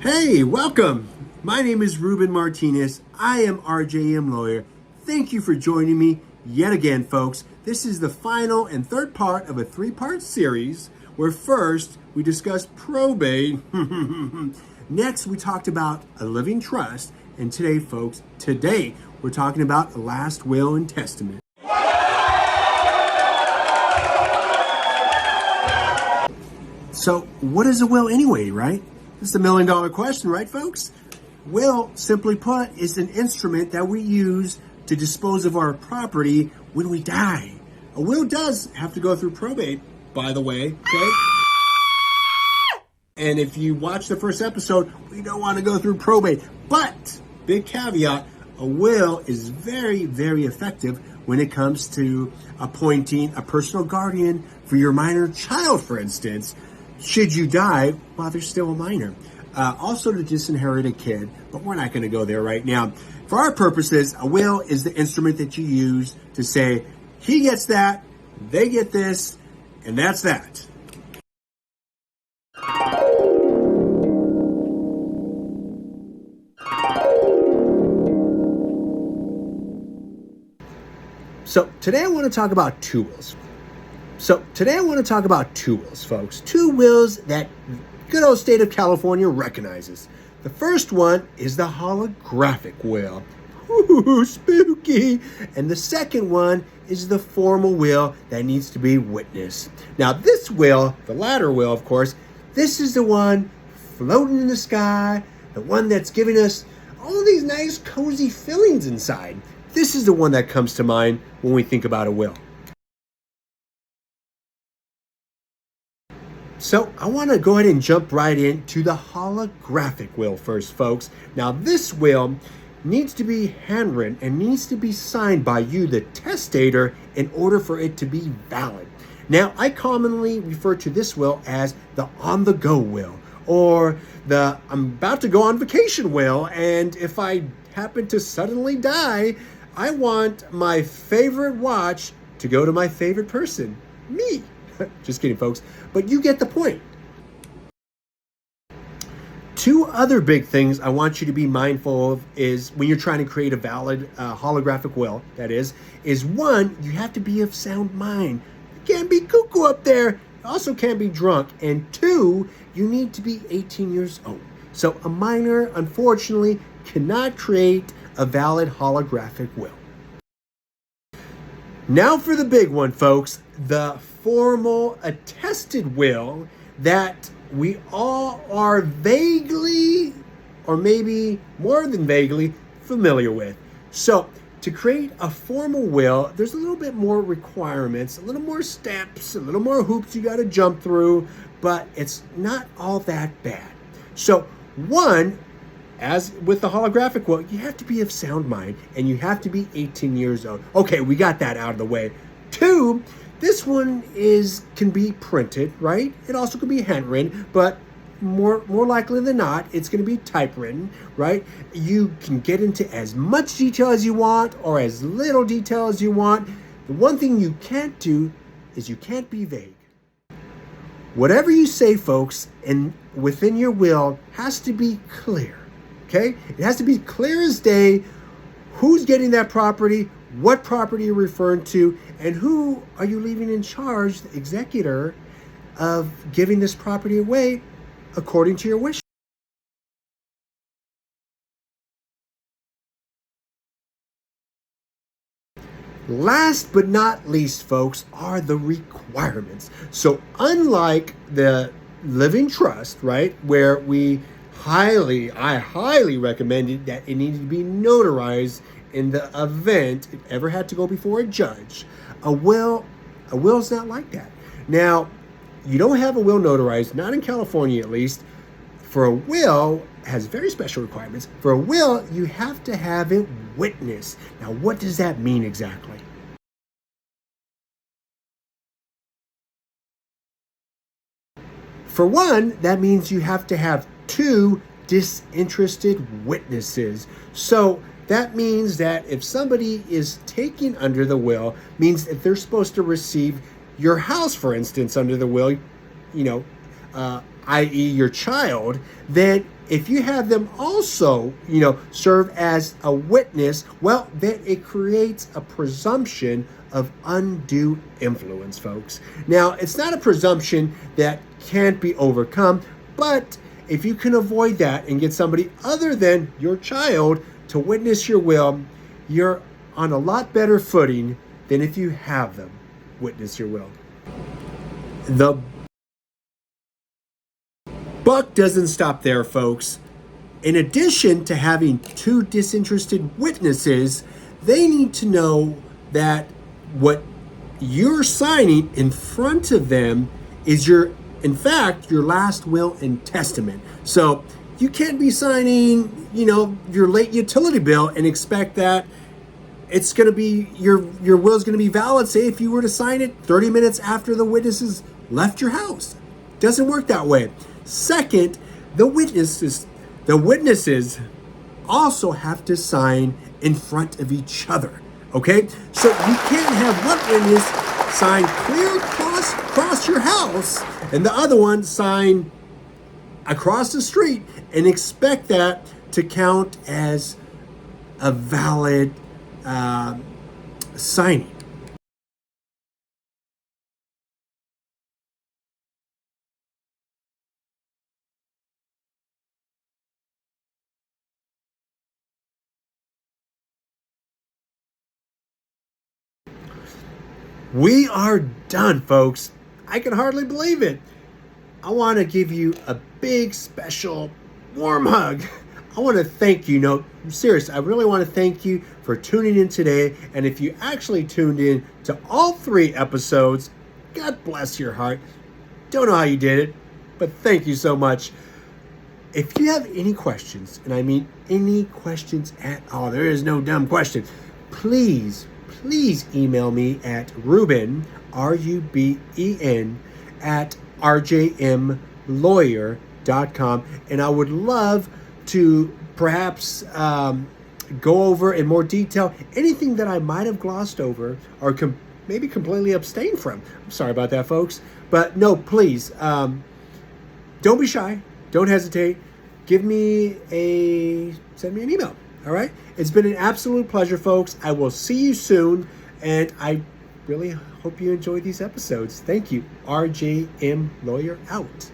Hey, welcome. My name is Ruben Martinez. I am RJM Lawyer. Thank you for joining me yet again, folks. This is the final and third part of a three-part series where first we discussed probate. Next, we talked about a living trust. And today, folks, we're talking about a last will and testament. So, what is a will anyway, right? This is the million-dollar question, right, folks? Will, simply put, is an instrument that we use to dispose of our property when we die. A will does have to go through probate, by the way, okay? And if you watch the first episode, we don't want to go through probate. But, big caveat, a will is very, very effective when it comes to appointing a personal guardian for your minor child, for instance, should you die while they're still a minor. Also to disinherit a kid, but we're not going to go there right now. For our purposes, a will is the instrument that you use to say, he gets that, they get this, and that's that. So today I want to talk about two wills. Folks. Two wills that good old state of California recognizes. The first one is the holographic will. Ooh, spooky. And the second one is the formal will that needs to be witnessed. Now this will, the latter will, of course, this is the one floating in the sky, the one that's giving us all these nice cozy feelings inside. This is the one that comes to mind when we think about a will. So I want to go ahead and jump right into the holographic will first, folks. Now this will needs to be handwritten and needs to be signed by you, the testator, in order for it to be valid. Now I commonly refer to this will as the on-the-go will, or the I'm about to go on vacation will, and if I happen to suddenly die, I want my favorite watch to go to my favorite person, me. Just kidding, folks. But you get the point. Two other big things I want you to be mindful of is when you're trying to create a valid holographic will, that is one, you have to be of sound mind. You can't be cuckoo up there. You also can't be drunk. And two, you need to be 18 years old. So a minor, unfortunately, cannot create a valid holographic will. Now for the big one, folks, the formal attested will that we all are vaguely, or maybe more than vaguely, familiar with. So to create a formal will, there's a little bit more requirements, a little more steps, a little more hoops you got to jump through, but it's not all that bad. So one, as with the holographic will, you have to be of sound mind and you have to be 18 years old. Okay, we got that out of the way. Two, this one can be printed, right? It also can be handwritten, but more likely than not, it's going to be typewritten, right? You can get into as much detail as you want or as little detail as you want. The one thing you can't do is you can't be vague. Whatever you say, folks, and within your will has to be clear. Okay? It has to be clear as day who's getting that property, what property you're referring to, and who are you leaving in charge, the executor, of giving this property away according to your wish. Last but not least, folks, are the requirements. So unlike the living trust, right, where I highly recommended that it needed to be notarized in the event it ever had to go before a judge. A will's not like that. Now, you don't have a will notarized, not in California at least. For a will, has very special requirements. For a will, you have to have it witnessed. Now, what does that mean exactly? For one, that means you have to have two disinterested witnesses. So that means that if somebody is taking under the will, means that they're supposed to receive your house, for instance, under the will, i.e. your child, then if you have them also, serve as a witness, well, then it creates a presumption of undue influence, folks. Now, it's not a presumption that can't be overcome, but if you can avoid that and get somebody other than your child to witness your will, you're on a lot better footing than if you have them witness your will. The buck doesn't stop there, folks. In addition to having two disinterested witnesses, they need to know that what you're signing in front of them is in fact, your last will and testament. So you can't be signing, your late utility bill and expect that it's going to be, your will is going to be valid, say if you were to sign it 30 minutes after the witnesses left your house. Doesn't work that way. Second, the witnesses also have to sign in front of each other. Okay? So you can't have one witness sign clear across your house and the other one sign across the street and expect that to count as a valid signing. We are done, folks. I can hardly believe it. I want to give you a big, special, warm hug. I want to thank you. No, seriously, I really want to thank you for tuning in today. And if you actually tuned in to all 3 episodes, God bless your heart. Don't know how you did it, but thank you so much. If you have any questions, and I mean any questions at all, there is no dumb question, please email me at Ruben, RUBEN, at rjmlawyer.com. And I would love to perhaps go over in more detail anything that I might have glossed over or maybe completely abstain from. I'm sorry about that, folks. But no, please, don't be shy. Don't hesitate. Send me an email. All right? It's been an absolute pleasure, folks. I will see you soon, and I really hope you enjoyed these episodes. Thank you. RJM Lawyer out.